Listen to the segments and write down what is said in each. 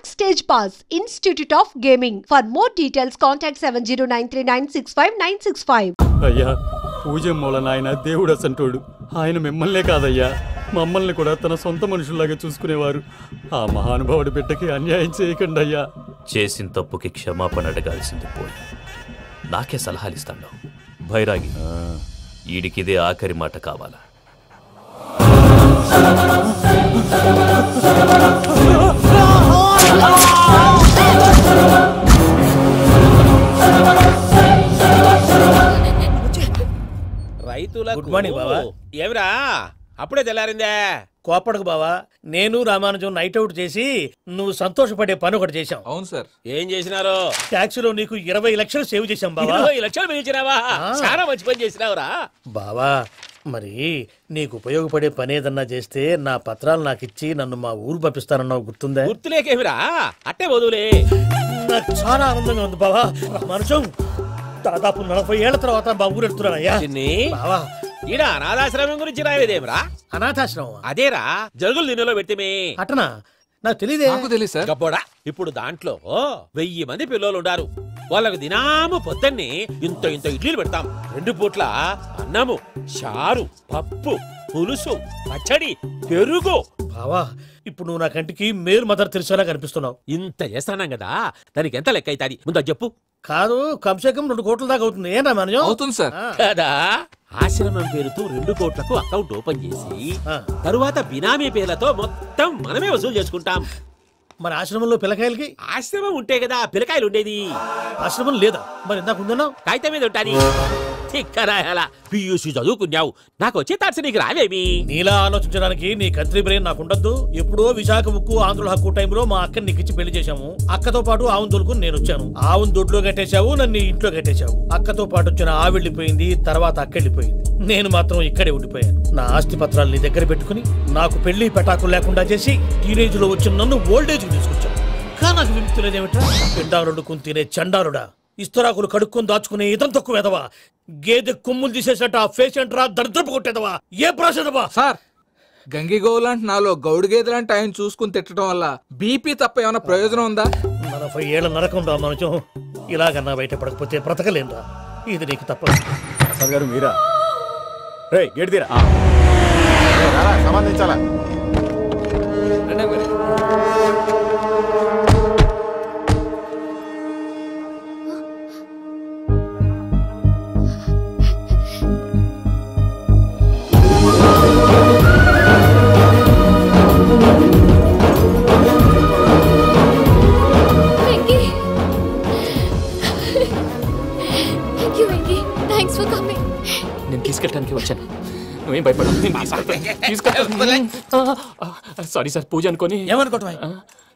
Backstage Pass, Institute of Gaming. For more details, contact 7093965965. అయ్యా పూజ మూల నాయన దేవుడు అసంటోడు. ఆయన మిమ్మల్నే కాదయ్యా మమ్మల్ని కూడా తన సొంత మనుషుల్లాగా చూసుకునేవారు. ఆ మహానుభావుడి బిడ్డకి అన్యాయం చేయకండి అయ్యా. చేసిన తప్పుకి క్షమాపణ అడగాల్సింది పోయి నాకే సలహాలు ఇస్తాడు భైరాగి. ఈడికిదే ఆఖరి మాట కావాలా? రైతులకు గుడ్ మార్నింగ్ బావా. ఏమిరా అప్పుడే తెల్లారిందే? కోపడకు బావా, నేను రామానుజం నైట్ అవుట్ చేసి నువ్వు సంతోషపడే పని ఒకటి చేశాం. అవును సార్. ఏం చేసినారు? ట్యాక్సీలో నీకు 20 లక్షలు సేవ్ చేశాం బావా. 20 లక్షలు మిగిల్చినావా? చాలా మంచి పని చేసినావురా బావా. మరి నీకు ఉపయోగపడే పని ఏదన్నా చేస్తే నా పత్రాలు నాకు ఇచ్చి నన్ను మా ఊరు పంపిస్తానన్నావు, గుర్తుందా? గుర్తులేకేమిరా, అట్టే వదులే. నాకు చాలా ఆనందంగా ఉంది బావా. రామానుజం దాదాపు 40 ఏళ్ల తర్వాత మా ఊరు ఎడుతున్నానయ్యా. బావా ఈడ అనాథాశ్రమం గురించి రాయలేదేమిరా? అనాథాశ్రమం అదేరా, జరుగులు దీనిలో పెట్టిమే. అటనా? నాకు తెలియదే. నాకు తెలియదు సార్. గబ్బోడా, ఇప్పుడు దాంట్లో 1000 మంది పిల్లలు ఉండారు. వాళ్ళకు దినాము పొద్దున్నే ఇంత ఇంత ఇడ్లీలు పెడతాం. 2 పూట్ల అన్నము, చారు, పప్పు, పులుసు, పచ్చడి, పెరుగు. బావా ఇప్పుడు నువ్వు నా కంటికి మేరు మదర్ తెరిసేలా కనిపిస్తున్నావు. ఇంత చేస్తానం కదా, దానికి ఎంత లెక్క అవుతుంది ముందు చెప్పు. కాదు, కంసే కం 2 కోట్ల దాకా అవుతుంది. ఏనా మనం? అవుతుంది సార్. కదా, ఆశ్రమం పేరుతో 2 కోట్లకు అకౌంట్ ఓపెన్ చేసి తరువాత బినామీ పేర్లతో మొత్తం మనమే వసూలు చేసుకుంటాం. మరి ఆశ్రమంలో పిల్లకాయలకి? ఆశ్రమం ఉంటే కదా పిల్లకాయలు ఉండేది. ఆశ్రమం లేదా? మరి ఇందాక ఉందన్నావు. కాగితం మీద ఉంటాది. పియూసీ చదువుకున్నావు, నాకు వచ్చే తాట్స్ నీకు రావేమి? నీలా ఆలోచించడానికి నీ కత్రి బ్రెయిన్ నాకు ఉండద్దు. ఎప్పుడో విశాఖ ఉక్కు ఆంధ్రుల హక్కు టైంలో మా అక్కని నీకిచ్చి పెళ్లి చేశాము. అక్కతో పాటు ఆవును దొడుకుని నేను వచ్చాను. ఆవును దొడ్లో కట్టేశావు, నన్ను ఇంట్లో కట్టేశావు. అక్కతో పాటు వచ్చిన ఆవు వెళ్ళిపోయింది, తర్వాత అక్క వెళ్ళిపోయింది. నేను మాత్రం ఇక్కడే ఉండిపోయాను. నా ఆస్తి పత్రాలు నీ దగ్గర పెట్టుకుని నాకు పెళ్లి పెటాకులు లేకుండా చేసి టీనేజ్ లో వచ్చిన నన్ను ఓల్డేజ్ తీసుకొచ్చాను. కానీ నాకు విముక్తి లేదేమిట్రా? పిండారుడు తినే చండారుడా, ఇస్తరాకులు కడుక్కొని దాచుకునే ఇతం తక్కువ ఎదవా, గేదె కొమ్ములు తీసేసట పేషెంట్ రా దరిద్రపు కొట్టేదవా, ఏ ప్రాసెదవా? సార్, గంగిగోవులాంటి నాలో గౌడు గేదెలాంటి ఆయన చూసుకుని తిట్టడం వల్ల బీపీ తప్ప ఏమైనా ప్రయోజనం ఉందా? 40 ఏళ్ల నరకం రా మనచం. ఇలాగన్నా బయటపడకపోతే బ్రతకలేనురా. ఇది నీకు తప్పదు. సార్ గారు మీరా? రే గేట్ తీరా, సంబంధించాలా? నేను తీసుకెళ్ళడానికి వచ్చాను, నువ్వేం భయపడవు. సారీ సార్, పూజ అనుకోని. ఏమనుకోవటం?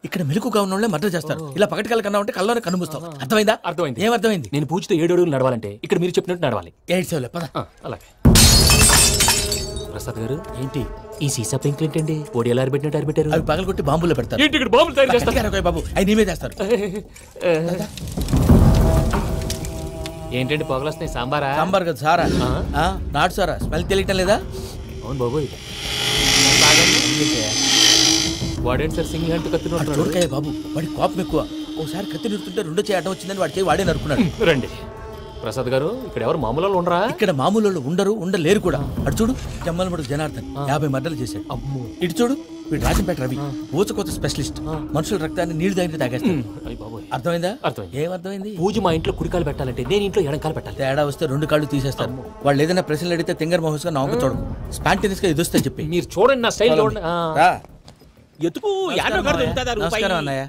ఇక్కడ మెలుకుగా ఉన్న వాళ్ళే మర్డర్ చేస్తారు. ఇలా పగటి కళ్ళ కన్నా ఉంటే కళ్ళలోనే కనుమూస్తావు. అర్థమైందా? అర్థమైంది. ఏమర్థమైంది? నేను పూజతో 7 అడుగులు నడవాలంటే ఇక్కడ మీరు చెప్పినట్టు నడవాలి. 8 పద. అలాగే. ప్రసాద్ గారు, ఏంటి ఈ సీసా పెంకులు ఏంటండి? ఓడి ఎలా అరబెట్టినట్టు అరబెట్టారు? అవి పగలగొట్టి బాంబులో పెడతారు. ఏంటి ఇక్కడ బాంబులు తయారు చేస్తారు? బాబు అవి నీవే చేస్తారు. ఏంటండి పొగలు వస్తున్నాయి? సాంబారా? సాంబార్ కదా సారా, నాటు సారా. స్మెల్ తెలియటం లేదా? అవును బాబు. వాడేంటి సార్ సింగిల్ హ్యాండ్ కత్తి చూడకాయ బాబు, వాడి కోపం ఎక్కువ. ఓసారి కత్తి నిరుతుంటే 2 చేయి అడ్డం వచ్చిందని వాడి చేయి వాడే నరుకున్నాడు. రండి ప్రసాద్ గారు, ఇక్కడ ఎవరు మామూలు ఉండరా? ఇక్కడ మామూలు ఉండరు, ఉండలేరు కూడా. అటు చూడు, జమ్మలమడు జనార్దన్ 50 మర్డర్లు చేశాడు. ఇటు చూడు, వీడు రాజంపేట రవి, ఊచకోత స్పెషలిస్ట్. మనుషుల రక్తాన్ని నీళ్లు దగ్గర తాగేస్తాడు. అర్థమైందా? ఏమర్థమైంది? పూజ మా ఇంట్లో కుడికాలు పెట్టాలంటే నేను ఇంట్లో ఎడంకాలు పెట్టాలి. తేడా వస్తే 2 కాళ్ళు తీసేస్తారు. వాళ్ళు ఏదైనా ప్రశ్నలు అడిగితే తింగర్ మహోస్ గా నవ్వు చూడకు. స్పాంటేనియస్ గా ఎదుస్తా చెప్పి. మీరు చూడండి నా స్టైల్. నమస్కారం అన్నయ్య.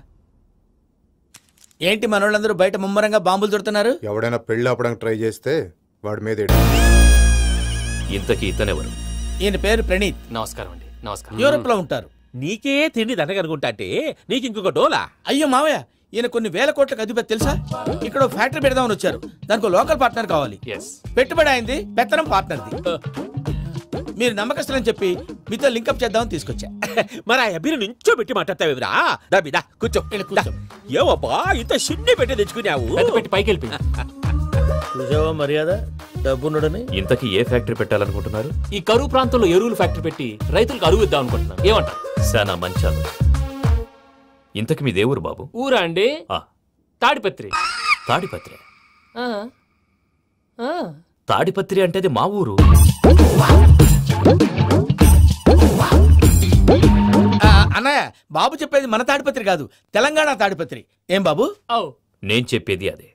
ఏంటి మనోళ్ళందరూ బయట ముమ్మరంగా బాంబులు దొరుకుతున్నారు? ఎవడైనా పెళ్లి ఆపడానికి ట్రై చేస్తే వాడి మీద. ఇంతకీ ఇతనెవరు? ఈయన పేరు ప్రణీత్. నమస్కారం అండి. నమస్కారం. యూరోప్ లో ఉంటారు. నీకే తిండి దండగనుకుంటా అంటే నీకు ఇంకొక డోలా? అయ్యో మావయ్య, ఈయన కొన్ని వేల కోట్లకు అధిపతి తెలుసా? ఇక్కడ ఫ్యాక్టరీ పెడదామని వచ్చారు. దానికి లోకల్ పార్ట్నర్ కావాలి. పెట్టుబడి అయింది, పెత్తనం పార్ట్నర్ది. మీరు నమ్మకస్తులని చెప్పి మీతో లింకప్ చేద్దామని తీసుకొచ్చా. మరి ఆ అబ్బిని నుంచో పెట్టి మాట్లాడతావేమిరా? దాబిదా కూర్చో. ఏవబ్బా ఇంత షిన్ని పెట్టి తెచ్చుకున్నావు? పెట్టి పైకి వెళ్ళి చూసావా మర్యాద డబ్బున్నడని. ఇంతకీ ఏ ఫ్యాక్టరీ పెట్టాలనుకుంటున్నారు? ఈ కరువు ప్రాంతంలో ఎరువులు ఫ్యాక్టరీ పెట్టి రైతులకు అరువు ఇద్దాం అనుకుంటున్నాను. ఏమంటారు? శానా మంచాలు. ఇంతకు మీ దేవురు బాబు? ఊరా అండి? తాడిపత్రి. తాడిపత్రి? తాడిపత్రి అంటే అది మా ఊరు. అన్నయ్య, బాబు చెప్పేది మన తాడిపత్రి కాదు, తెలంగాణ తాడిపత్రి. ఏం బాబు? నేను చెప్పేది అదే.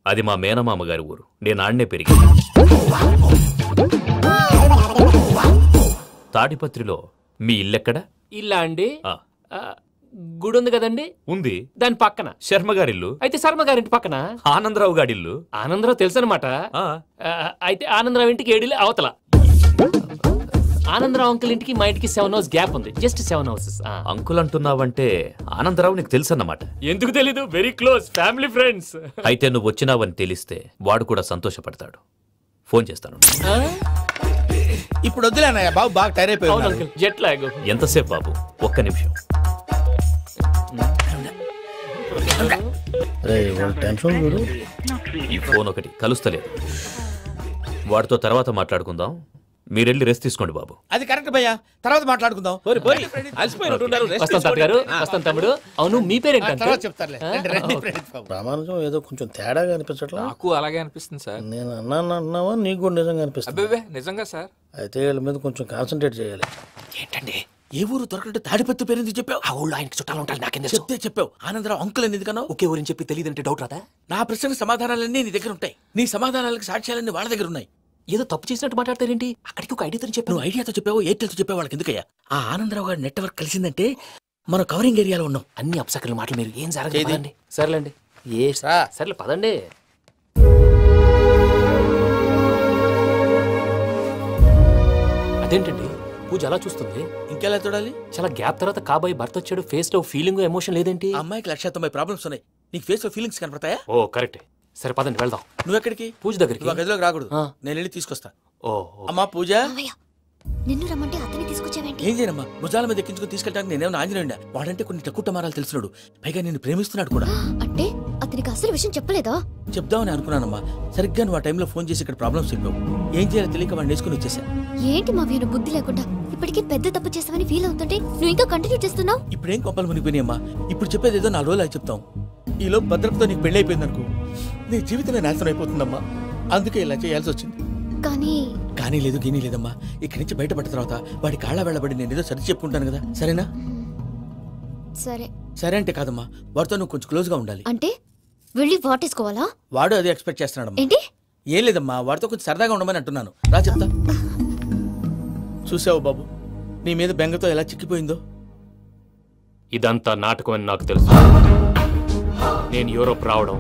అది మా మేనమామ గారి ఊరు. నేను ఆడనే పెరిగాను. తాడిపత్రిలో మీ ఇల్లెక్కడ? ఇల్లా అండి? గుడి ఉంది కదండి? ఉంది. దాని పక్కన శర్మగారిల్లు. అయితే శర్మగారింటి పక్కన ఆనందరావు గారిల్లు. ఆనందరావు తెలుసు అనమాట. అయితే ఆనందరావు ఇంటికి 7 అవతల. ఆనందరావు అంకుల్ ఇంటికి మా ఇంటికి 7 houses గ్యాప్ ఉంది. Just 7 houses. అంకుల్ అంటున్నావంటే ఆనందరావు నీకు తెలుసు అన్నమాట. ఎందుకు తెలీదు? Very close family friends. అయితే నువ్వు వచ్చినావని తెలిస్తే వాడు కూడా సంతోషపడతాడు. ఫోన్ చేస్తాను. ఇప్పుడు వద్దులే అన్నయ్య, బాబు బాగా టైర్ అయిపోయాడు. Jet lag. ఎంతసేపు బాబు? ఒక్క నిమిషం. ఈ ఫోన్ ఒకటి కలుస్తలేదు. వాడితో తర్వాత మాట్లాడుకుందాం. మీరెళ్ళి రెస్ట్ తీసుకోండి బాబు. అది కరెక్ట్ భయ్యా, తర్వాత మాట్లాడుకుందాం. వస్తాం తాత గారు, వస్తాం తమ్ముడు. అవును, మీ పేరేంటి? చెప్తారులే. రామానుజం ఏదో కొంచెం తేడాగా అనిపించట్లా? నాకు అలాగే అనిపిస్తుంది సార్. నేను అన్నావా నీకు కూడా నిజంగా అనిపిస్తుంది? అబ్బే నిజంగా సార్. అయితే వీళ్ళ మీద కొంచెం కాన్సన్ట్రేట్ చేయాలి. ఏంటండి ఏ ఊరు దొరకట్టు తాడిపత్రి పేరు ఎందుకు చెప్పావు? ఆ ఊళ్ళో ఆయనకి చుట్టాలు ఉంటారు. నాకేం చెప్తే చెప్పావు. ఆనందరావు అంకుల్ అని ఎందుకన్నావు? ఒకే ఊరిని చెప్పి తెలియదంటే డౌట్ రాదా? నా ప్రశ్నకు సమాధానాలన్నీ నీ దగ్గర ఉంటాయి. నీ సమాధానాలకు సాక్ష్యాలన్నీ వాళ్ళ దగ్గర ఉన్నాయి. ఏదో తప్పు చేసినట్టు మాట్లాడతారేంటి? అక్కడికి ఒక ఐడియాతో చెప్పావు. నువ్వు ఐడియాతో చెప్పావు, ఎయిర్టెల్తో చెప్పావు, వాళ్ళకి ఎందుకయ్యా? ఆ ఆనందరావు గారి నెట్వర్క్ కలిసిందంటే మనం కవరింగ్ ఏరియాలో ఉన్నాం. అన్ని అప్సకర్ల మాటలు మీరు ఏం జరగదండి. సర్లేండి. సర్లే పదండి. అదేంటండి పూజ అలా చూస్తుంది? ఇంకెలా చూడాలి? చాలా గ్యాప్ తర్వాత కాబోయే భర్త వచ్చాడు. ఫేస్ లో ఫీలింగ్ ఎమోషన్ లేదేంటి? అమ్మాయికి 190 ప్రాబ్లమ్స్ ఉన్నాయి. నీకు ఫేస్ లో ఫీలింగ్స్ కనపడతాయా? ఓ కరెక్ట్. సరే పదండి వెళ్దాం. నువ్వు ఎక్కడికి? పూజ దగ్గరికి. నువ్వు గదిలోకి రాకూడదు, నేను వెళ్ళి తీసుకొస్తా. ఓ అమ్మా పూజ, నిన్ను రమ్మంటే అతన్ని తీసుకొచ్చావేంటి? ఏం చేయనమ్మా, భుజాల మీద ఎక్కించుకుని తీసుకెళ్ళడానికి నేనేమో ఆంజనేయుడా? వాడంటే కొన్ని తక్కువ టమారాలు తెలిసినాడు, పైగా నేను ప్రేమిస్తున్నాడు కూడా. అంటే అతనికి అసలు విషయం చెప్పలేదా? చెప్దామని అనుకున్నానమ్మా. సరిగ్గా నువ్వు ఆ టైంలో ఫోన్ చేసి ఇక్కడ ప్రాబ్లమ్స్ చెప్పావు. ఏం చేయాలో తెలియక వాడిని వేసుకుని వచ్చేసా. ఏంటి మా వీరు బుద్ధి లేకుండా ఇప్పటికీ పెద్ద తప్పు చేసావని ఫీల్ అవుతుంటే నువ్వు ఇంకా కంటిన్యూ చేస్తున్నావు? ఇప్పుడేం కొంపలు మునిగిపోయినాయమ్మా. ఇప్పుడు చెప్పేది ఏదో 4 రోజులు చెప్తాం. ఈలో భద్రతతో నీకు పెళ్లి అయిపోయింది అనుకో, నీ జీవితమే నాశనం అయిపోతుందమ్మా. అందుకే ఇలా చేయాల్సి వచ్చింది. కానీ లేదు గీనీ లేదమ్మా. ఇక్కడి నుంచి బయటపడ్డ తర్వాత వాడి కాళ్ళ వెళ్ళబడి నేను ఏదో సరి చెప్పుకుంటాను కదా, సరేనా? సరే అంటే కాదమ్మా, వాడితో నువ్వు కొంచెం క్లోజ్ గా ఉండాలి. అంటే వెళ్ళి వాటేసుకోవాలా? వాడు అదే ఎక్స్పెక్ట్ చేస్తున్నాడమ్మా. ఏంటి? ఏం లేదమ్మా, వాడితో కొంచెం సరదాగా ఉండమని అంటున్నాను. రా చెప్తా. చూసావు బాబు, నీ మీద బెంగతో ఎలా చిక్కిపోయిందో. ఇదంతా నాటకం అని నాకు తెలుసు. నేను యూరోప్ రావడం,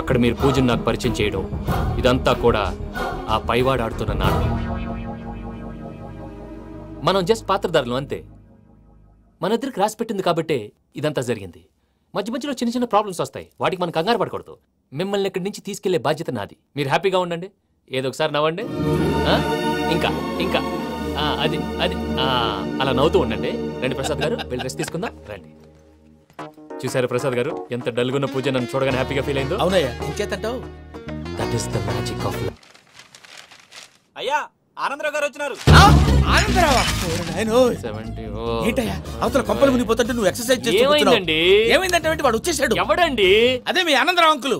అక్కడ మీరు పూజను నాకు పరిచయం చేయడం, ఇదంతా కూడా ఆ పైవాడు ఆడుతున్న నాటకం. మనం జస్ట్ పాత్రధారులు అంతే. మన ఇద్దరికి రాసి పెట్టింది కాబట్టే ఇదంతా జరిగింది. మధ్య మధ్యలో చిన్న చిన్న ప్రాబ్లమ్స్ వస్తాయి, వాటికి మనం కంగారు పడకూడదు. మిమ్మల్ని ఇక్కడి నుంచి తీసుకెళ్లే బాధ్యత నాది. మీరు హ్యాపీగా ఉండండి, ఏదో ఒకసారి నవ్వండి. ఇంకా ఇంకా అది అది అలా నవ్వుతూ ఉండండి. రండి ప్రసాద్ గారు, వెళ్ళి రెస్ట్ తీసుకుందాం. రండి. చూసారు ప్రసాద్ గారు, ఎంత డల్గున్న పూజ నన్ను చూడగానే హ్యాపీగా ఫీల్ అయిందో? అవునయ్యా, ఇంకేతంటావు? That is the magic of love. అయ్యా, ఆనందరావు గారు వచ్చినారు. ఆనందరావా? ఏంటయ్యా అవతల కొంపలు మునిగిపోతుంటే నువ్వు ఎక్సర్సైజ్ చేస్తున్నావు? ఏమైందంటే వాడు వచ్చేసాడు. ఎవడండి? అదే మీ ఆనందరావు అంకులు.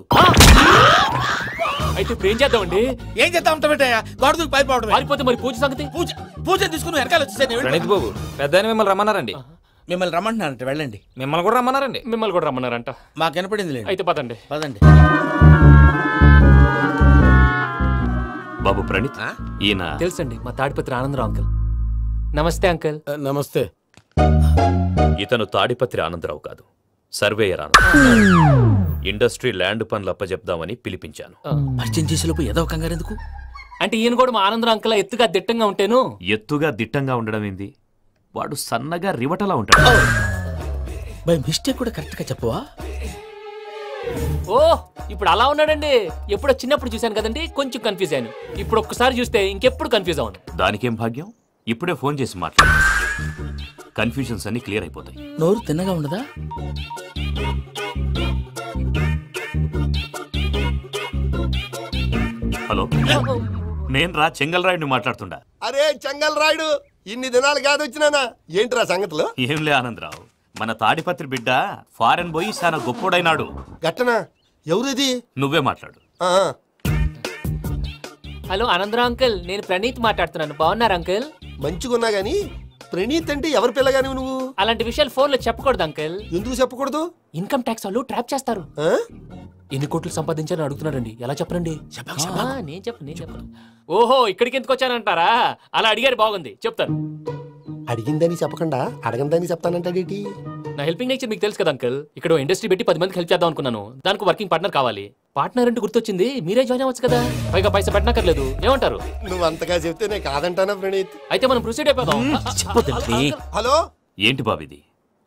అయితే ఇప్పుడు ఏం చేద్దామండి? ఏం చేద్దాం ఉంటావేటయ్యా? గొడవకు పైపోవడం. పారిపోతే మరి పూజ సంగతి? పూజ తీసుకుని వెనకాల వచ్చేసాను. ప్రణీత్ బాబు, పెద్ద మిమ్మల్ని రమ్మన్నారండి. మిమ్మల్ని రమ్మంటున్నారంట, వెళ్ళండి. మిమ్మల్ని కూడా రమ్మన్నారండి. మిమ్మల్ని కూడా రమ్మన్నారంట. మాకు వినపడింది. అయితే పదండి. పదండి. బాబు ప్రణీత్, ఈయన తెలుసండి, మా తాడిపత్రి ఆనందరావు అంకుల్. నమస్తే అంకుల్. నమస్తే. ఇతను తాడిపత్రి ఆనందరావు కాదు, సర్వేయర్ ఆనందరావు. ఇండస్ట్రీ ల్యాండ్ పనులు అప్పచెప్దామని పిలిపించాను. పరిచయం చేసేలోపు ఏదో కంగారు ఎందుకు? అంటే ఈయన కూడా మా ఆనందరావు అంకుల్ ఎత్తుగా దిట్టంగా ఉంటాను. ఎత్తుగా దిట్టంగా ఉండడం ఏంది? వాడు సన్నగా రివటలా ఉంటాడు. బై మిస్టేక్ కూడా కరెక్ట్ గా చెప్పవా? ఓ, ఇప్పుడు అలా ఉన్నాడండి. ఎప్పుడో చిన్నప్పుడు చూశాను కదండి, కొంచెం కన్ఫ్యూజ్ అయ్యాను. ఇప్పుడు ఒక్కసారి చూస్తే ఇంకెప్పుడు కన్ఫ్యూజ్ అవును. దానికేం భాగ్యం, ఇప్పుడే ఫోన్ చేసి మాట్లాడు. కన్ఫ్యూజన్స్ అన్ని క్లియర్ అయిపోతాయి. నోరు తిన్నగా ఉండదా? హలో, నేను రా చెంగల్ రాయుడిని మాట్లాడుతుండా. అరే చెంగల్ రాయుడు, ఇన్ని దినాలు కాదు వచ్చినానా? ఏంట్రా సంగతులు? ఏంలే ఆనందరావు, మన తాడిపత్రి బిడ్డ ఫారెన్ పోయి చాలా గొప్పోడైనాడు. గట్టనా? ఎవరిది? నువ్వే మాట్లాడు. హలో ఆనందరావు అంకుల్, నేను ప్రణీత్ మాట్లాడుతున్నాను. బాగున్నారు అంకుల్? మంచిగున్నా గాని ప్రణీత్ అంటే ఎవరి పిల్లగాని నువ్వు? అలాంటి విషయాలు ఫోన్ లో చెప్పకూడదు అంకుల్. ఎందుకు చెప్పకూడదు? ఇన్కమ్ ట్యాక్స్ వాళ్ళు ట్రాప్ చేస్తారు. ఎన్ని కోట్లు సంపాదించాలని అడుగుతున్నారండి. ఎలా చెప్పనండి? నేను చెప్పను. ఓహో, ఇక్కడికి ఎందుకు వచ్చానంటారా? అలా అడిగారు, బాగుంది, చెప్తాను. అడిగిందని చెప్పకుండా అడగందని చెప్తానంటాడేటి? నా హెల్పింగ్ నేచర్ మీకు తెలుసు కదా అంకుల్. ఇక్కడ ఇండస్ట్రీ పెట్టి 10 మందికి హెల్ప్ చేద్దాం అనుకున్నాను. దానికి వర్కింగ్ పార్ట్నర్ కావాలి. పార్ట్నర్ అంటే గుర్తొచ్చింది, మీరే జాయిన్ అవ్వచ్చు కదా. పైగా పైసా పెట్టనక్కర్లేదు. ఏమంటారు? నువ్వు అంతగా చెప్తే నేను కాదంటానా ప్రణీత్? అయితే మనం ప్రొసీడ్ అయిపోదాం. హలో, ఏంటి బాబిది?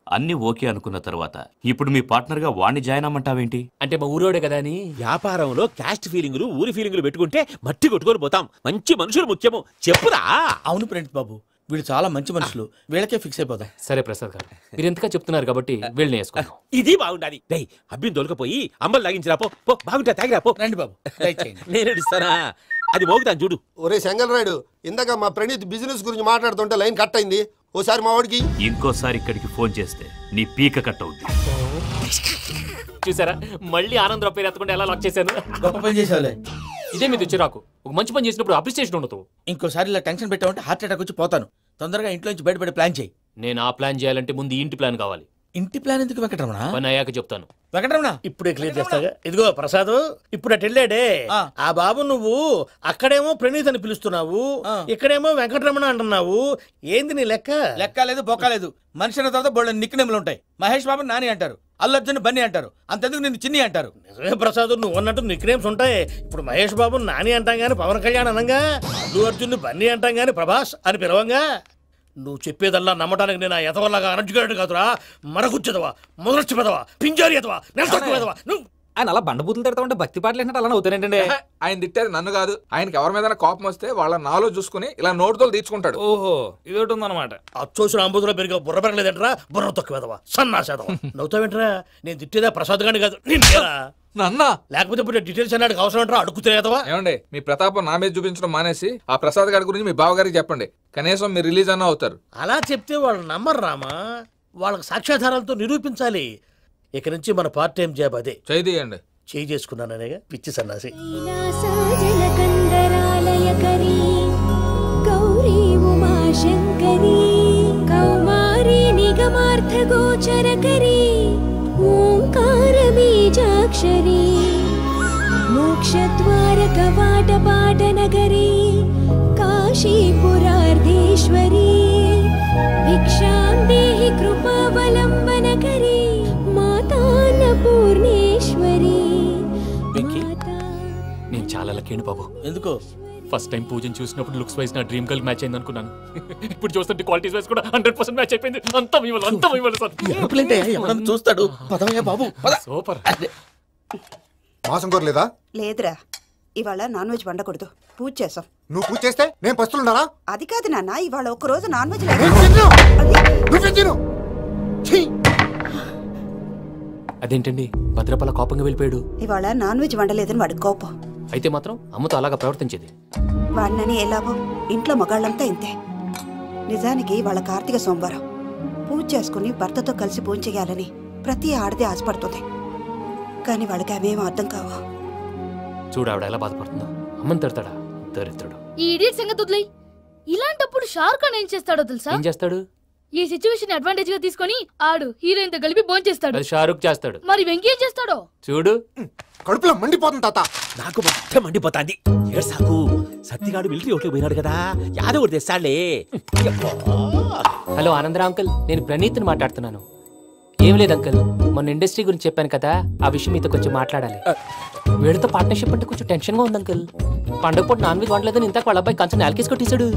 అన్ని ఓకే అనుకున్న తర్వాత ఇప్పుడు మీ పార్ట్నర్ గా వాణ్ణి జాయిన్ అమ్మంటావేంటి? అంటే మా ఊరోడే కదా అని. వ్యాపారంలో క్యాస్ట్ ఫీలింగులు, ఊరి ఫీలింగులు పెట్టుకుంటే మట్టి కొట్టుకొని పోతాం. మంచి మనుషులు ముఖ్యము. చెప్పురా. అవును ప్రణీత్ బాబు, వీళ్ళు చాలా మంచి మనుషులు. వీళ్ళకే ఫిక్స్ అయిపోదాం. సరే ప్రసాద్ గారు, మీరు ఎంతగా చెప్తున్నారు కాబట్టి వీళ్ళని వేసుకున్నాం. ఇది బాగుండాలి. డై అబ్బిని దొలకపోయి అమ్మలు లాగించిరా. పో బాగుంటా, తాగిరా పో. రండి బాబు, నేను ఇస్తానా? అది మోగుతాను చూడు. ఒరే సెంగల్ రాయుడు, ఇందాక మా ప్రణీత్ బిజినెస్ గురించి మాట్లాడుతుంటే లైన్ కట్ అయింది. ఓసారి మా వాడికి ఇంకోసారి ఇక్కడికి ఫోన్ చేస్తే నీ పీక కట్ అవుతుంది. చూసారా, మళ్ళీ ఆనందరావు పేరు ఎత్తకుండా ఎలా లాక్ చేశాను. గొప్ప పని చేసావులే. ఇదే మీద చిరాకు. ఒక మంచి పని చేసినప్పుడు అప్రిసియేషన్ ఉండదు. ఇంకోసారి ఇలా టెన్షన్ పెట్టామంటే హార్ట్ అటాక్ వచ్చి పోతాను. తొందరగా ఇంట్లో నుంచి బయటపడే ప్లాన్ చేయి. నేను ఆ ప్లాన్ చేయాలంటే ముందు ఇంటి ప్లాన్ కావాలి. ఇంటి ప్లాన్ ఎందుకు వెంకటరమణ? పని అయ్యాక చెప్తాను. వెంకటరమణ ఇప్పుడే క్లియర్ చేస్తాగా. ఇదిగో ప్రసాద్, ఇప్పుడు అటు వెళ్ళాడే ఆ బాబు, నువ్వు అక్కడేమో ప్రణీత్ అని పిలుస్తున్నావు, ఇక్కడేమో వెంకటరమణ అంటున్నావు. ఏంది నీ లెక్క? లెక్క లేదు, బొక్కలేదు. మనిషి అన్న తర్వాత బోళ్ళ నిక్నెములు ఉంటాయి. మహేష్ బాబు నాని అంటారు, అల్లు అర్జున్ బన్నీ అంటారు, అంతెందుకు నిన్ను చిన్ని అంటారు. నిజమే ప్రసాద్, నువ్వు అన్నట్టు నిక్నేమ్స్ ఉంటాయి. ఇప్పుడు మహేష్ బాబు నాని అంటాం గాని పవన్ కళ్యాణ్ అనంగా, అల్లు అర్జున్ బన్నీ అంటాం గాని ప్రభాస్ అని పిలవంగా. నువ్వు చెప్పేదల్లా నమ్మటానికి నేను ఎతవల్లాగా అనర్జుగాడు కాదురా. మరగుచ్చదవా, మొదలచ్చి పెదవా, పింజారి ఎదవా, నెలసొక్కు పెదవా. నువ్వు ఆయన అలా బండబూతులు తిడతా ఉంటే భక్తి పాటలు ఏంటంటే అలా అవుతానంటే. ఆయన తిట్టేది నన్ను కాదు. ఆయనకి ఎవరి మీద కోపం వస్తే వాళ్ళ నాలో చూసుకుని ఇలా నోటుతో తీర్చుకుంటాడు. ఓహో, ఇదొకటి ఉందన్నమాట. అచ్చోసిన అంబుధులో పెరిగే బుర్ర పెరగలేదంటరా. బుర్ర తొక్కువేదవా, సన్నాసేదవా. నవ్వుతావేంట్రా? నేను తిట్టేదా ప్రసాద్ గాని కాదు, నిన్నేరా. నన్న లేకపోతే ఇప్పుడు డీటెయిల్స్ అన్నాడు అవసరం అంటారా? అడుగుతాయేదవా. ఏమండి, మీ ప్రతాపం నా మీద చూపించడం మానేసి ఆ ప్రసాద్ గారి గురించి మీ బావగారికి చెప్పండి. కనీసం మీరు రిలీజ్ అన్న అవుతారు. అలా చెప్తే వాళ్ళు నమ్మరు రామా. వాళ్ళకి సాక్ష్యాధారాలతో నిరూపించాలి. ఇక నుంచి మన పార్ట్ టైం జాబ్ అదే. చేయండి. చేయి చేసుకున్నాననేగా పిచ్చి సన్నాసి. గౌరీ ఉమాశంకరీ కౌమారీ నిగమార్థగోచరకరీ ఓంకార బీజాక్షరీ మోక్షద్వార కవాట పాటనగరీ కాశీపురార్ధేశ్వరీ భిక్షాం దేహి కృపావలంబనకరీ మాతాన్నపూర్ణేశ్వరీ. నేను చాలా లక్కీ బాబు. ఎందుకో? ఫస్ట్ టైం పూజను చూసినప్పుడు లుక్స్ వైజ్ నా డ్రీమ్ గర్ల్ మ్యాచ్ అయింది అనుకున్నాను. ఇప్పుడు చూస్తుంటే క్వాలిటీస్ వైజ్ కూడా 100% మ్యాచ్ అయిపోయింది. అంతా చూస్తాడు. పదవయ్యా బాబు, సూపర్. మాసం కోరలేదా? లేదురా, ఇవాళ నాన్ వెజ్ వండకూడదు. పూజ చేసాం. నువ్వు పూజ చేస్తే నేను పస్తులున్నారా? అది కాదు నాన్న, ఇవాళ ఒక్కరోజు నాన్ వెజ్ అదేంటండి, భద్రపల కోపంగా వెళ్ళిపోయాడు. ఇవాళ నాన్ వెజ్ వండలేదని వాడి కోపం. అయితే మాత్రం అమ్మతో అలాగా ప్రవర్తించేది. వాడినని ఎలాగో ఇంట్లో మగాళ్ళంతా ఇంతే. నిజానికి వాళ్ళ కార్తీక సోమవారం పూజ చేసుకుని భర్తతో కలిసి పూజ చేయాలని ప్రతి ఆడది ఆశపడుతుంది. కానీ వాళ్ళకి అవేమో అర్థం కావు. చూడు ఆవిడ ఎలా బాధపడుతుందో. అమ్మని తిడతాడా దరిద్రుడు. ఈ ఇడియట్ సంగతి వదిలేయ్. ఇలాంటప్పుడు షారుఖ్ ఖాన్ ఏం చేస్తాడో తెలుసా? ఏం చేస్తాడు? ఈ సిచ్యువేషన్ అడ్వాంటేజ్ గా తీసుకొని ఆడు హీరోయిన్ తో కలిపి బోన్ చేస్తాడు. అది షారుఖ్ చేస్తాడు. మరి వెంకీ ఏం చేస్తాడో చూడు. కడుపులో మండిపోతుంది తాత. నాకు మొత్తం మండిపోతాంది. ఏడ్సాకు, సత్తిగాడు మిలిటరీ ఓట్లకు పోయినాడు కదా, యాదవ్ ఒకటి తెస్తాడులే. హలో ఆనందరావు అంకుల్, నేను ప్రణీత్ని మాట్లాడుతున్నాను. ఏం లేదు అంకుల్, మొన్న ఇండస్ట్రీ గురించి చెప్పాను కదా, ఆ విషయం మీతో కొంచెం మాట్లాడాలి. వీడితో పార్ట్నర్షిప్ అంటే కొంచెం టెన్షన్ గా ఉంది అంకుల్. పండగ పూట నాన్ వెజ్ వండలేదని ఇంతకు వాళ్ళ అబ్బాయి కంచెం నాలుకేసి కొట్టేశాడు.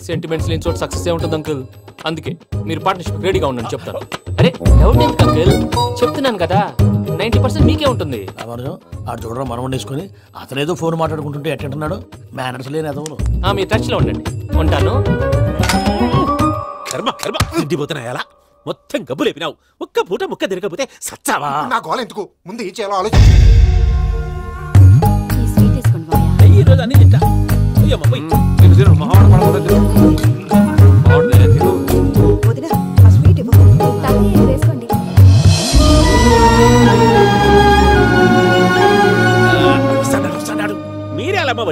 సెంటిమెంట్స్ లేని చోట సక్సెస్ ఏ ఉంటుంది అంకుల్. అందుకే మీరు పార్ట్నర్షిప్ రెడీగా ఉండండి చెప్తాను. అరే డౌట్ ఎందుకు అంకుల్, చెప్తున్నాను కదా 90% మీకే ఉంటుంది. ఆడు చూడడం మనం వండేసుకుని అతనేదో ఫోన్ మాట్లాడుకుంటుంటే ఎట్టంటున్నాడు. మేనర్స్ లేని అదవులు. మీరు టచ్ లో ఉండండి. ఉంటాను. కర్మ కర్మ, తిండిపోతున్నాయలా మొత్తం గబ్బు లేపినావు. ఒక్క పూట ముక్క తిరగకపోతే సచ్చావా? నా గోల ఎందుకు, ముందు ఏం చేయాలో ఆలోచించు. ఈ రోజు అన్ని తింటా. వదినా, ఆ స్వీట్ ఇవ్వు.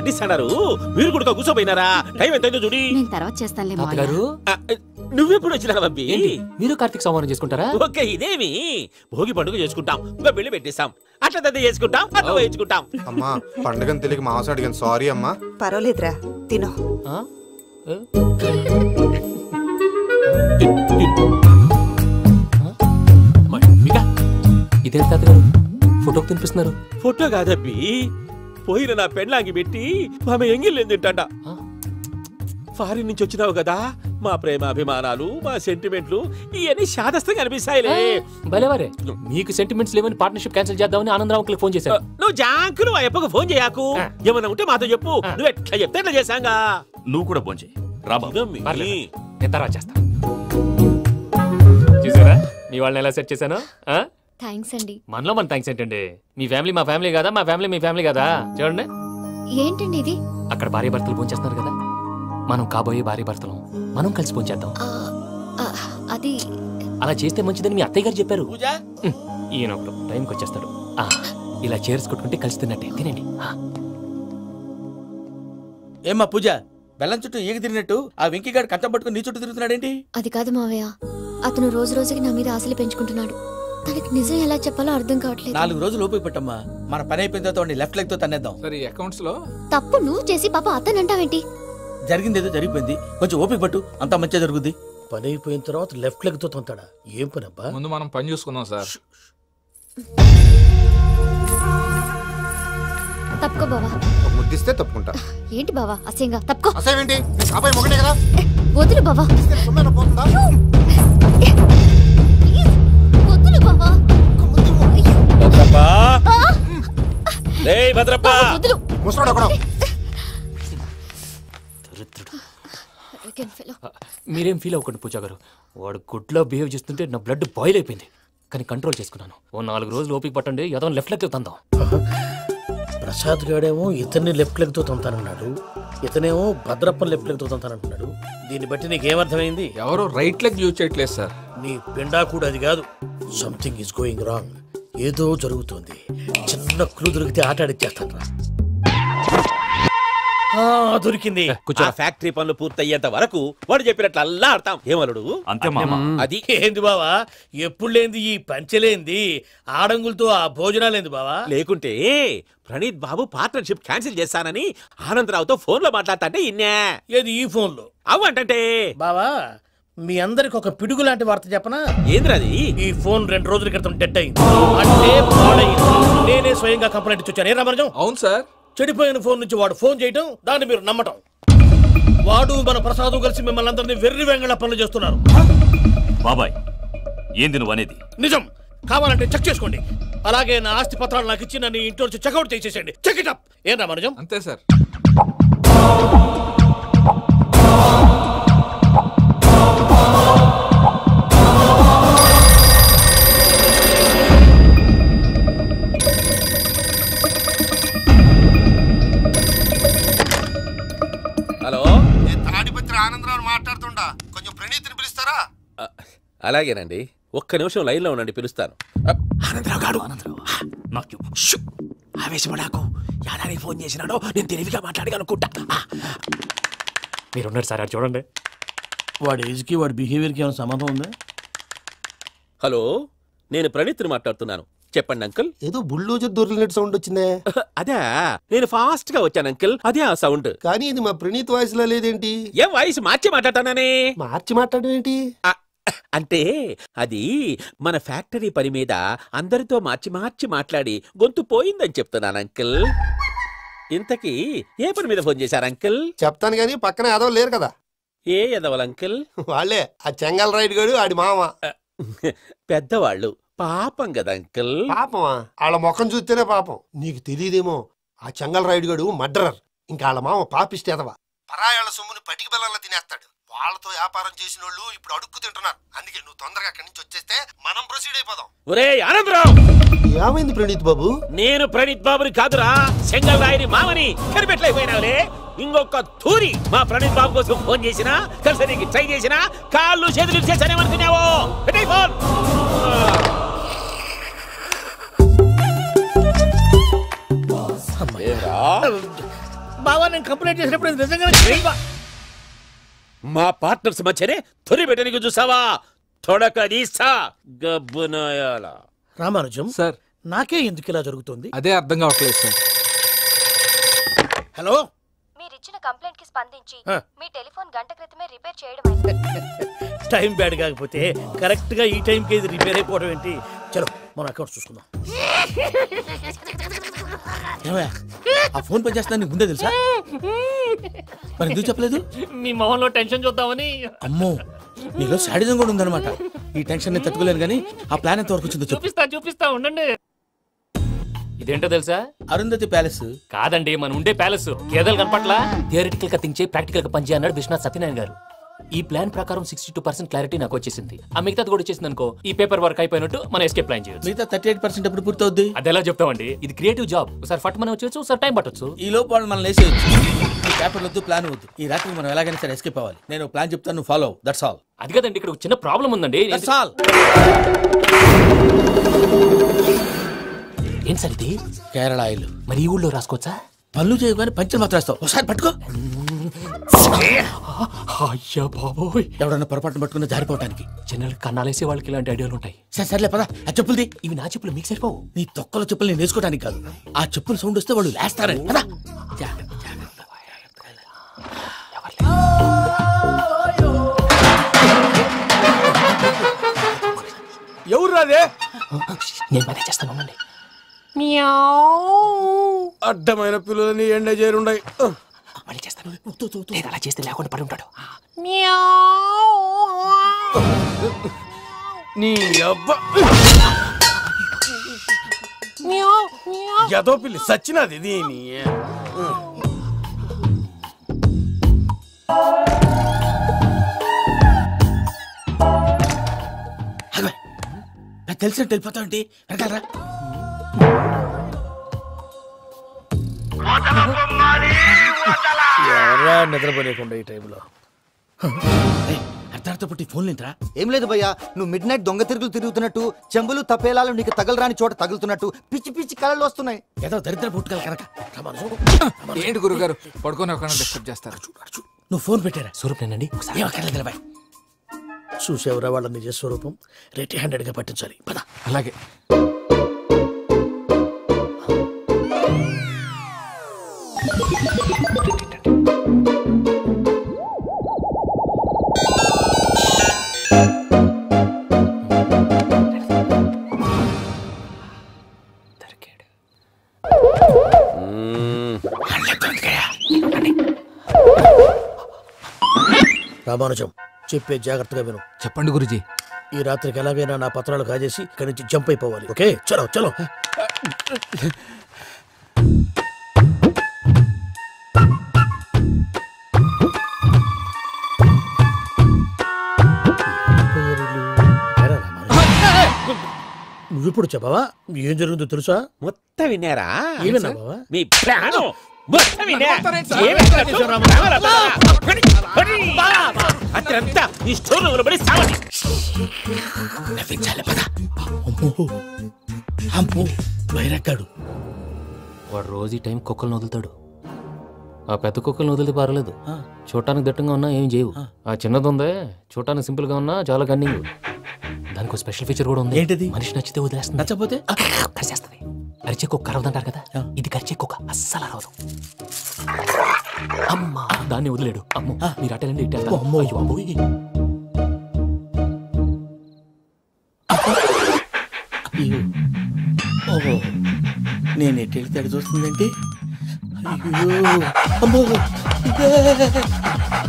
వడ్డిస్తాడారు. మీరు కూడా కూర్చోపోయినారా? టైం ఎంతైందో చూడి. నేను తర్వాత చేస్తానులే మావయ్య. తాతగారు నువ్వెప్పుడు వచ్చినా బంబి? మీరు కార్తీక సంహారం చేసుకుంటారా? ఓకే, ఇదేమి భోగి పండుగ చేసుకుంటాం, ఇంకా పెళ్లి పెట్టేస్తాం, అట్లా దద్ద చేసుకుంటాం, అట్లా వేయించుకుంటాం. అమ్మా పండుగని తెలియక మాంసం అడిగాను, సారీ అమ్మా. పర్వాలేదురా, తినో. ఇదే తాతగారు ఫోటోకి తినిపిస్తున్నారు? ఫోటో కాదబ్బి, పోయిన నా పెళ్ళాంగి పెట్టి ఆమె ఎంగిల్లేం తింటాడ. ఫారిన్ నుంచి వచ్చినావు కదా, మా ప్రేమ అభిమానాలు, మా సెంటిమెంట్లు ఇవన్నీ శాదస్తంగా అనిపిస్తాయిలే. భలేవారే, మీకు సెంటిమెంట్స్ లేవని పార్ట్నర్షిప్ క్యాన్సిల్ చేద్దామని ఆనందరావు అంకుల్ ఫోన్ చేశారు. నువ్వు జాంకులు ఆ అప్పకు ఫోన్ చేయకు, ఏమన్నా ఉంటే మాతో చెప్పు. నువ్వు ఎట్లా చెప్తే ఎట్లా చేశాంగా. నువ్వు కూడా ఫోన్ చేయి రాబా. నేను తర్వాత చేస్తా. చూసారా మీ వాళ్ళని ఎలా సెట్ చేశాను? థ్యాంక్స్ అండి. మనలో మన థ్యాంక్స్ ఏంటండి? మీ ఫ్యామిలీ మా ఫ్యామిలీ కదా, మా ఫ్యామిలీ మీ ఫ్యామిలీ కదా. చూడండి ఏంటండి ఇది? అక్కడ భార్య భర్తలు ఫోన్ చేస్తున్నారు కదా, మనం కాబోయే భార్య భర్తలు మనం కలిసి ఫోన్ చేద్దాం. అది అలా చేస్తే మంచిదని మీ అత్తయ్య గారు చెప్పారు. ఈయన ఒకడు టైంకి వచ్చేస్తాడు. ఇలా చేర్స్ కొట్టుకుంటే కలిసి తిన్నట్టే. తినండి. ఏమ్మా పూజ, బెల్లం చుట్టూ ఈగ తిరిగినట్టు ఆ వెంకీగాడు కట్టం పట్టుకుని నీ చుట్టూ తిరుగుతున్నాడేంటి? అది కాదు మావయ్య, అతను రోజు రోజుకి నా మీద ఆశలు పెంచుకుంటున్నాడు. తనకి నిజం ఎలా చెప్పాలో అర్థం కావట్లేదు. 4 రోజులు ఓపిక పట్టమ్మా, మన పని అయిపోయిన తర్వాత లెఫ్ట్ లెగ్ తో తన్నేద్దాం. సరే అకౌంట్స్ లో తప్పు నువ్వు చేసి పాప అతను అంటావేంటి? జరిగింది ఏదో జరిగిపోయింది, కొంచెం ఓపిక పట్టు, అంతా మంచిగా జరుగుద్ది. పని అయిపోయిన తర్వాత లెఫ్ట్ లెగ్ తో తొంతాడా? ఏం పని అబ్బా? ముందు మనం పని చూసుకుందాం సార్. తప్పుకో బావా. ముద్దిస్తే తప్పుకుంటా. ఏంటి బావా అసహ్యంగా? తప్పుకో. అసహ్యం ఏంటి? అబ్బాయి మొగనే కదా. వదులు బావా. వదులు బావా. భద్రప్పా, ఏయ్ భద్రప్పా. వదులు. ముసరాడు అక్కడ. మీరేం ఫీల్ అవ్వకండి పూజా గారు. వాడు గుడ్లో బిహేవ్ చేస్తుంటే నా బ్లడ్ బాయిల్ అయిపోయింది, కానీ కంట్రోల్ చేసుకున్నాను. ఓ 4 రోజులు ఓపిక పట్టండి, ఏదో లెఫ్ట్ లెగ్ తో తందాం. ప్రసాద్ గాడేమో ఇతన్ని లెఫ్ట్ లెగ్ తో తొంతానన్నాడు, ఇతనేమో భద్రప్ప లెఫ్ట్ లెగ్ తో తొంతానంటున్నాడు. దీన్ని బట్టి నీకేమర్థమైంది? ఎవరో రైట్ లెగ్ యూజ్ చేయట్లేదు సార్. నీ పిండా కూడా అది కాదు. Something is going wrong. ఏదో జరుగుతుంది. చిన్న క్లూ దొరికితే ఆట ఆడిచ్చేస్తాను రా. దొరికింది. ఆ ఫ్యాక్టరీ పనులు పూర్తయ్యేంత వరకు వాడు చెప్పినట్లు అల్లా ఆడతాం. ఏమలుడు అంతే మామ. అది ఏంది బావా, ఎప్పుడు లేంది ఈ పంచలేంది, ఆడంగులతో ఆ భోజనాలేంది బావా? లేకుంటే ప్రణీత్ బాబు పార్ట్నర్షిప్ క్యాన్సిల్ చేస్తానని ఆనందరావుతో ఫోన్ లో మాట్లాడతాంటే ఇన్నే. ఏది ఈ ఫోన్ లో? అవ్వంటే బావా, మీ అందరికి ఒక పిడుగు లాంటి వార్త చెప్పనా? ఏంద్రది? ఈ ఫోన్ 2 రోజుల క్రితం డెడ్ అయింది, అంటే పాడైంది. నేనే స్వయంగా కంప్లైంట్ ఇచ్చాను. ఏ రామరాజం? అవును సార్. చెడిపోయిన ఫోన్ నుంచి వాడు ఫోన్ చేయటం, దాన్ని మీరు నమ్మటం. వాడు మన ప్రసాదు కలిసి మిమ్మల్ని అందరినీ వెర్రి వెంగళ పనులు చేస్తున్నారు. బాబాయ్ ఏంది నువ్వు అనేది? నిజం. కావాలంటే చెక్ చేసుకోండి. అలాగే నా ఆస్తి పత్రాలు నాకు ఇచ్చి నన్ను ఇంట్లో నుంచి చెక్అౌట్ చేసేసండి. Check it up. ఏం రామరాజం? అంతే సార్. హలో, నేను తాడిపత్రి ఆనందరావు మాట్లాడుతుండా, కొంచెం ప్రణీతిని పిలుస్తారా? అలాగేనండి, ఒక్క నిమిషం లైన్ లో ఉండండి, పిలుస్తాను. ఆనందరావు గాడు. ఆవేశపడాకు. యాదాని ఫోన్ చేసినాడో నేను తెలివిగా మాట్లాడగలనుకుంటా. మీరున్నారు సార్, అది చూడండి. వాడి ఏజ్కి వాడి బిహేవియర్కి ఏమైనా సంబంధం ఉందా? హలో, నేను ప్రణీత్ని మాట్లాడుతున్నాను. చెప్పండి అంకుల్. ఏదో బుల్డోజర్ దొరికినట్టు సౌండ్ వచ్చిందే. అదే, నేను ఫాస్ట్ గా వచ్చాను అంకుల్, అదే ఆ సౌండ్. కానీ ఇది మా ప్రణీత్ వాయిస్ లో లేదేంటి? ఏం వాయిస్ మార్చి మాట్లాడతానని? మార్చి మాట్లాడడం ఏంటి? అంటే అది మన ఫ్యాక్టరీ పని మీద అందరితో మార్చి మాట్లాడి గొంతు పోయిందని చెప్తున్నాను అంకుల్. ఇంతకీ ఏ పని మీద ఫోన్ చేశారు అంకుల్? చెప్తాను గానీ పక్కన ఎదవ లేరు కదా. ఏ ఎదవలు అంకుల్? వాళ్ళే, ఆ చెంగల్ రైడ్ గడు ఆడి మామ. పెద్దవాళ్ళు, పాపం కదా అంకుల్. పాపమా? వాళ్ళ ముఖం చూస్తేనే పాపం. నీకు తెలియదేమో, ఆ చెంగల్ రైడ్ గడు మర్డరర్. ఇంకా వాళ్ళ మామ పాపిస్తేదవా. పరాయాళ్ళ సొమ్ముని పటికి బెల్లంలో తినేస్తాడు. వాళ్ళతో వ్యాపారం చేసిన వాళ్ళు ఇప్పుడు అడుక్కు తింటున్నారు. అందుకే నువ్వు తొందరగా అక్కడి నుంచి వచ్చేస్తే మనం ప్రొసీడ్ అయిపోదాం. ఒరే ఆనందరావు! ఏమైంది ప్రణీత్ బాబు? నేను ప్రణీత్ బాబుని కాదురా, సెంగల్ రాయని మామని. కనిపెట్టలేకపోయినావులే. ఇంకొక తూరి మా ప్రణీత్ బాబు కోసం ఫోన్ చేసినా, కలిసి నీకు ట్రై చేసినా, కాళ్ళు చేతులు చేశానేమనుకున్నావో. ఫోన్ బావా నేను కంప్లైంట్ చేసినప్పుడు ఇది నిజంగానే మా పార్ట్నర్స్ మధ్యనే తొలి పెట్టడానికి చూసావా తొడక నీసా గబ్బునాయాల. రామానుజం సార్, నాకే ఎందుకు ఇలా జరుగుతుంది? అదే అర్థం కావట్లేదు సార్. హలో, మీరిచ్చిన కంప్లైంట్ కి స్పందించి మీ టెలిఫోన్ గంట క్రితమే రిపేర్ చేయడం టైం బ్యాడ్ కాకపోతే కరెక్ట్ గా ఈ టైం కి ఇది రిపేర్ అయిపోవడం ఏంటి? చలో మన అకౌంట్ చూసుకుందాం. ఆ ఫోన్ పని చేస్తున్నా నీకు ముందే తెలుసా? మరి ఎందుకు చెప్పలేదు? మీ మొహంలో టెన్షన్ చూద్దామని. అమ్మో, నీలో శాడిజం కూడా ఉందన్నమాట. ఈ టెన్షన్ నేను తట్టుకోలేను కానీ ఆ ప్లాన్ ఎంత వరకు వచ్చిందో చూపిస్తా ఉండండి. ఇదేంటో తెలుసా? అరుంధతి ప్యాలెస్ కాదండి, మన ఉండే ప్యాలెస్. గేదెలు కనపట్లా? థియరిటికల్ గా థింక్ చేయి, ప్రాక్టికల్ గా పనిచేయ అన్నాడు విశ్వనాథ్ సత్యనారాయణ గారు. ఈ ప్లాన్ ప్రకారం 62% క్లారిటీ నాకు వచ్చేసింది. ఆ మిగతాది కూడా వచ్చేసింది అనుకో, ఈ పేపర్ వర్క్ అయిపోయినట్టు మనం ఎస్కేప్ ప్లాన్ చేయొచ్చు. మిగతా 38% ఎప్పుడు పూర్తవుద్ది? అది ఎలా చెప్తామండి? ఇది క్రియేటివ్ జాబ్. ఒకసారి ఫట్ మనం వచ్చేయచ్చు, ఒకసారి టైం పట్టొచ్చు. ఈ లోపు వాళ్ళు మనం లేసేయచ్చు. ఈ పేపర్ వద్దు, ప్లాన్ వద్దు. ఈ రాత్రి మనం ఎలాగైనా సరే ఎస్కేప్ అవ్వాలి. నేను ప్లాన్ చెప్తాను, నువ్వు ఫాలో. That's all. అది కదండి, ఇక్కడ ఒక చిన్న ప్రాబ్లం ఉందండి. That's all. ఏం సార్ ఇది? కేరళ ఆయిల్. మరి ఈ ఊళ్ళో రాసుకోవచ్చా? పనులు చేయగానే పంచర్ మాత్రం వేస్తావు. ఒకసారి పట్టుకో. అయ్యా బాబోయ్, ఎవడన్నా పొరపాటున పట్టుకున్న జారిపోవటానికి. జనరల్ కన్నాలేసే వాళ్ళకి ఇలాంటి ఐడియాలు ఉంటాయి. సర్లే పదా. ఆ చెప్పులది. ఇవి నా చెప్పులు, మీకు సరిపోవు. నీ తొక్కల చెప్పులు నేను వేసుకోవడానికి కాదు, ఆ చెప్పులు సౌండ్ వస్తే వాళ్ళు లేస్తారని. పదా. ఎవరు రాదే? నేను మేనేజ్ చేస్తాను, ఉండండి. అడ్డమైన పిల్లలని ఎండ చేరుండయి. మళ్ళీ చేస్తాను. లేదు, అలా చేస్తే లేకుండా పడి ఉంటాడు. నీ అబ్బా ఎదో పిల్లి సచ్చినది దీని. తెలిసినట్టు వెళ్ళిపోతావంటి. వెంటారా ఎవరా నిద్రపోలేకుండా ఈ టైంలో? అర్ధార్థ పుట్టి ఫోన్ లేంట్రా? ఏం లేదు భయ్యా, నువ్వు మిడ్ నైట్ దొంగ తిరుగులు తిరుగుతున్నట్టు, చెంబులు తపేలాలు నీకు తగలరాని చోట తగులుతున్నట్టు పిచ్చి పిచ్చి కళలు వస్తున్నాయి. ఏదో దరిద్ర పుట్టుకల కనుక. ఏంటి గురుగారు పడుకొని ఒక డిస్టర్బ్ చేస్తారు? నువ్వు ఫోన్ పెట్టారా? స్వరూపేనండి. చూసేవరా వాళ్ళ నిజ స్వరూపం. రెట్టి హ్యాండెడ్ గా పట్టించాలి. పద. అలాగే. రామానుజం, చెప్పే జాగ్రత్తగా విను. చెప్పండి గురుజీ. ఈ రాత్రికి ఎలాగైనా నా పత్రాలు కాజేసి ఇక్కడి నుంచి జంప్ అయిపోవాలి. ఓకే, చలో చలో. నువ్విప్పుడు చెప్పవా ఏం జరుగుతుందో తెలుసా? మొత్తం విన్నారా? ఏమన్నా బావా? మీ ప్లాను మొత్తం విన్నా. అత్యంతా ఈ స్టోర్లో పడి సావండి. నవ్వించాలి. పద. అమ్మో అమ్మో, వైరక్కాడు. వాడు రోజు ఈ టైం కుక్కలను వదులుతాడు. ఆ పెద్ద కుక్కలను వదిలితే పర్లేదు, చూడటానికి దట్టంగా ఉన్నా ఏం చేయవు. ఆ చిన్నది ఉందే, చూడటానికి సింపుల్ గా ఉన్నా చాలా కన్నింగ్. దానికి ఒక స్పెషల్ ఫీచర్ కూడా ఉంది. ఏంటిది? మనిషి నచ్చితే వదిలేస్తుంది, నచ్చపోతే కరిచేస్తుంది. అరిచే కుక్క అరవదంటారు కదా, ఇది కరిచే కుక్క అస్సలు అరవదు. అమ్మా, దాన్ని వదిలేడు. అమ్మో, మీరు అటెండి ఇట్టే. అమ్మో అయ్యో, ఓహో, నేను ఎటు వెళ్తాడు చూస్తుందంటే. అయ్యో అమ్మో,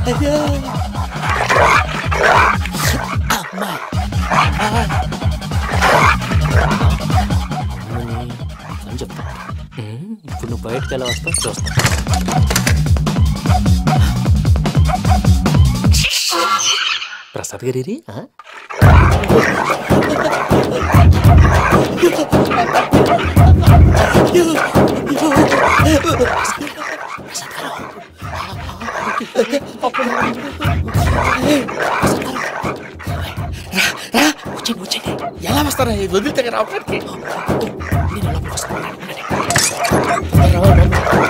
అయ్యో అమ్మా. అని చెప్తా. ఇప్పుడు నువ్వు బయటకు ఎలా వస్తావు చూస్తా. ప్రసాద్ గారి ఎలా వస్తారా? వదిలితే రావడానికి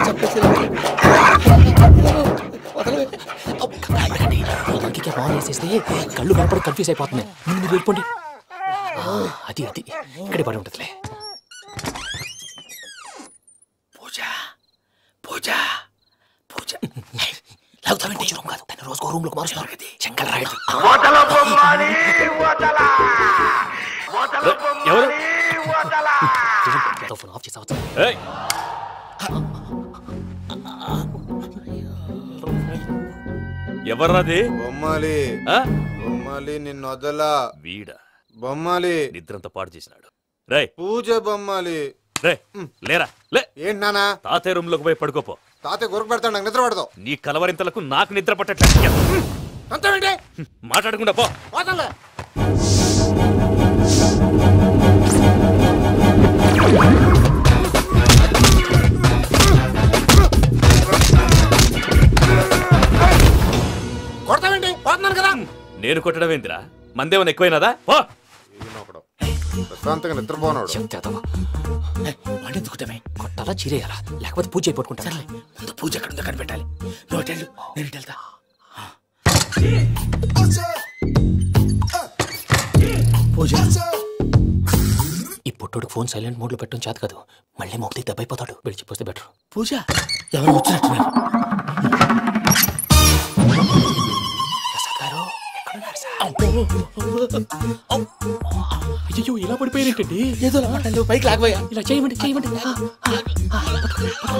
చెప్పేసి మంకీకి బాల్ వేసేస్తే కళ్ళు కనపడి కన్ఫ్యూజ్ అయిపోతున్నాయి. ముందు మీరు వెళ్ళిపోండి. అది అది ఇక్కడే పడి ఉంటుందిలే. పూజ పూజ పూజ లాగుతామంటే రూమ్ కాదు, తను రోజుకో రూమ్ లోకి మారుస్తున్నారు కదా. శంకర్ రాయుడు ఫోన్ ఆఫ్ చేసావచ్చు. ఎవర్రాది? బొమ్మాలి. బొమ్మాలి నిన్ను వదలా. వీడా బొమ్మాలి నిద్రంతా పాడు చేసినాడు. రే పూజ బొమ్మాలి. రే లేరా లే. ఏంటి నానా? తాతయ్య రూమ్ లోకి పోయి పడుకోపో. తాతయ్య గురకు పెడతాడు, నాకు నిద్ర పడతావు. నీ కలవరింతలకు నాకు నిద్ర పట్టట్లేదు. మాట్లాడకుండా పో. కొడతావేంటి? పోతున్నాను కదా. నేను కొట్టడం ఏంటిరా? మందేమన్నా ఎక్కువైనదా? పో. ప్రశాంతంగా నిద్రపోనాడు. వండెందుకుంటామే? కొట్టాలా చీరేయాలా? లేకపోతే పూజ అయిపోట్టుకుంటా. సరే ముందు పూజ ఎక్కడ ఉందో కనిపెట్టాలి. నువ్వు వెళ్ళు, నేను ఇటు వెళ్తా. పూజ ఈ పుట్టోడు ఫోన్ సైలెంట్ మోడ్ లో పెట్టడం చేత కాదు. మళ్ళీ మొక్కి దెబ్బ అయిపోతాడు. విడిచిపోతే బెటర్. పూజ ఎవరు వచ్చినట్టున్నారు? అయ్యో ఇలా పడిపోయినట్టండి. ఏదో పైకి లాగబోయా. ఇలా చేయమండి చేయమండి.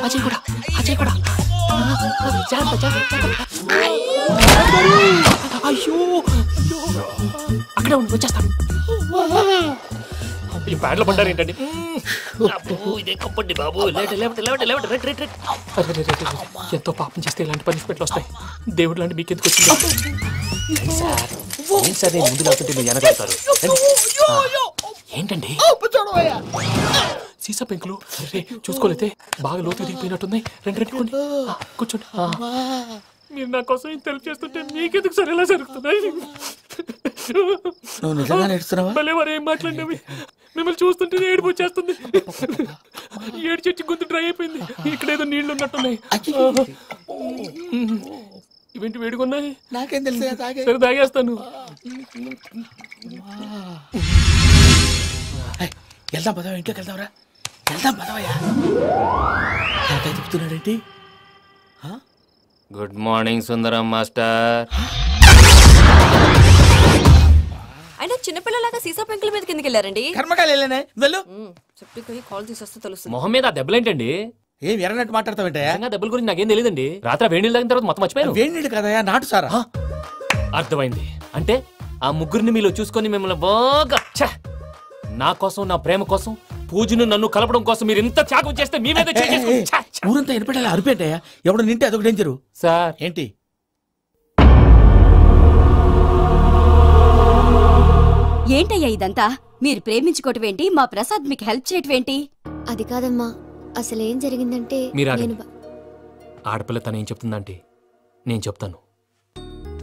అజయ్ కూడా అజయ్ కూడా. అయ్యో అక్కడే ఉండి వచ్చేస్తాను. ఈ బ్యాడ్లో పడ్డారు ఏంటండి? ఇదే కప్పండి బాబు. ఎంతో పాపం చేస్తే ఇలాంటి పనిష్మెంట్లు వస్తాయి. దేవుడు లాంటి మీకు ఎందుకు వచ్చింది? సార్ నేను ముందు లేకుంటే మీరు వెనకాడతారు. ఏంటండి సీసా పెంకులు చూసుకోలేతే బాగా లోతు దిగిపోయినట్టున్నాయి. రెండు కూర్చోండి. మీరు నా కోసం ఇంత హెల్ప్ చేస్తుంటే మీకెందుకు సరే ఎలా జరుగుతున్నాయి? భలే వారు ఏం మాట్లాడినవి. మిమ్మల్ని చూస్తుంటే ఏడుపు వచ్చేస్తుంది. ఏడు చెట్టు గొంతు డ్రై అయిపోయింది. ఇక్కడేదో నీళ్లు ఉన్నట్టున్నాయి. ఇవేంటి వేడుకున్నాయి? నాకేం తెలుసు. సరే తాగేస్తాను. వెళ్దాం పదవా, ఇంట్లోకి వెళ్దాంరా. వెళ్దాం పదవయ్యా. చెప్తున్నాడేంటి? గుడ్ మార్నింగ్ సుందరం మాస్టర్. అయినా చిన్నపిల్లలాగా సీసా పెంకుల మీద కిందకి వెళ్ళారండి. కర్మకాయలు వెళ్ళానే. వెళ్ళు. చెప్పి కాల్ తీసేస్తే తెలుస్తుంది. మొహం మీద దెబ్బలేంటండి? ఏం ఎర్రనట్టు మాట్లాడతావేంటయ్యా? దెబ్బల గురించి నాకేం తెలియదండి. రాత్రి వేడి నీళ్ళు తాగిన తర్వాత మొత్తం మర్చిపోయాను. వేడి నీళ్ళు కదయా, నాటు సారా. అర్థమైంది. అంటే ఆ ముగ్గురిని మీలో చూసుకొని మిమ్మల్ని బాగా నా కోసం, నా ప్రేమ కోసం, పూజను నన్ను కలపడం కోసం మీరు ఇంత త్యాగం చేస్తే మీ మీద ఊరంతా ఎనపడేలా అరిపేటయ్యా. ఎవడు నింటే అదొక డేంజరు. సార్ ఏంటి? ఏంటయ్యా ఇదంతా? మీరు ప్రేమించుకోవటం ఏంటి? మా ప్రసాద్ మీకు హెల్ప్ చేయటం ఏంటి? అది కాదమ్మా, అసలేం జరిగిందంటే ఆడపిల్ల తను ఏం చెప్తుందంటే నేను చెప్తాను.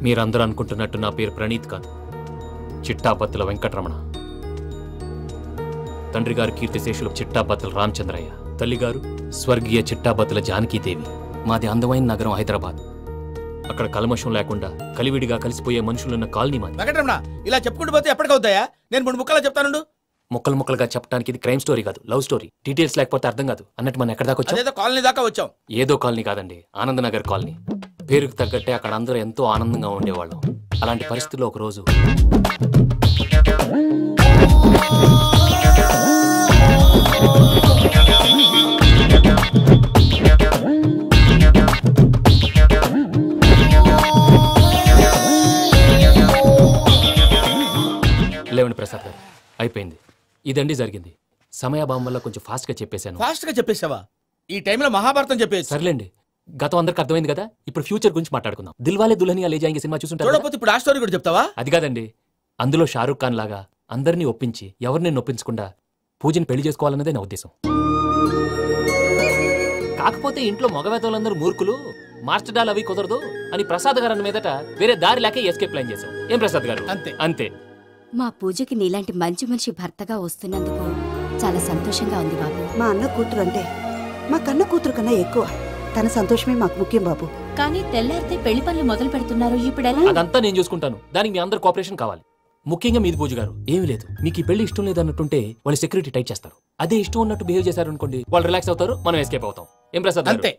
మీరందరూ అనుకుంటున్నట్టు నా పేరు ప్రణీత్ కాదు, చిట్టాపత్తుల వెంకటరమణ. తండ్రి గారు కీర్తిశేషులు చిట్టాపత్తుల రామచంద్రయ్య, తల్లిగారు స్వర్గీయ చిట్టాపత్తుల జానకీదేవి. మాది అందమైన నగరం హైదరాబాద్. అక్కడ కల్మషం లేకుండా కలివిడిగా కలిసిపోయే మనుషులున్న కాలనీ మాది. వెంకటరమణ ఇలా చెప్పుకుంటూ పోతే ఎప్పటికవుతాయా? నేను 3 ముక్కలా చెప్తాను. ముక్కలు ముక్కలుగా చెప్పడానికి ఇది క్రైమ్ స్టోరీ కాదు, లవ్ స్టోరీ. డీటెయిల్స్ లేకపోతే అర్థం కాదు. అన్నట్టు మనం ఎక్కడ దాకా వచ్చాం? కాలనీ దాకా వచ్చాం. ఏదో కాలనీ కాదండి, ఆనందనగర్ కాలనీ. పేరుకు తగ్గట్టే అక్కడ అందరూ ఎంతో ఆనందంగా ఉండేవాళ్ళం. అలాంటి పరిస్థితుల్లో ఒక రోజు లేవండి ప్రసాద్ గారు, అయిపోయింది. ఇదండి జరిగింది. సమయాభావం వల్ల కొంచెం ఫాస్ట్ గా చెప్పేశాను. ఫాస్ట్ గా చెప్పేసావా? ఈ టైంలో మహాభారతం చెప్పేసి. సర్లేండి, గతం అందరికి అర్థమైంది కదా. ఇప్పుడు ఫ్యూచర్ గురించి మాట్లాడుకుందాం. దిల్వాలే దుల్హనియా లే జాయేంగే సినిమా చూసుంటారు. చూడకపోతే ఇప్పుడు ఆ స్టోరీ కూడా చెప్తావా? అది కాదండి, అందులో షారూఖ్ ఖాన్ లాగా అందరినీ ఒప్పించి ఎవరిని నొప్పించకుండా పూజని పెళ్లి చేసుకోవాలన్నదే నా ఉద్దేశం. కాకపోతే ఇంట్లో మగవేతలందరూ మూర్ఖులు, మాస్టర్ డాల్ అవి కుదరదు అని ప్రసాద్ గారు అన్న మీదట వేరే దారి లేక ఎస్కేప్ ప్లాన్ చేశాం. ఏం ప్రసాద్ గారు? అంతే అంతే. మా పూజకి నీలాంటి మంచి మనిషి భర్తగా వస్తున్నందుకు చాలా సంతోషంగా ఉంది బాబు. మా అన్న కూతురు అంటే మా కన్న కూతురు కన్నా ఎక్కువ. తన సంతోషమే మాకు ముఖ్యం బాబు. కానీ తెల్లారితే పెళ్లి పనులు మొదలు పెడుతున్నారు, ఇప్పుడు ఎలా? అదంతా నేను చూసుకుంటాను. దానికి మీ అందరు కోఆపరేషన్ కావాలి. ముఖ్యంగా మీది పూజ గారు. ఏమీ లేదు, మీకు ఈ పెళ్లి ఇష్టం లేదన్నట్టుంటే వాళ్ళు సెక్యూరిటీ టైట్ చేస్తారు. అదే ఇష్టం ఉన్నట్టు బిహేవ్ చేశారు అనుకోండి, వాళ్ళు రిలాక్స్ అవుతారు, మనం ఎస్కేప్ అవుతాం. ఏం ప్రసాద్? అంతే.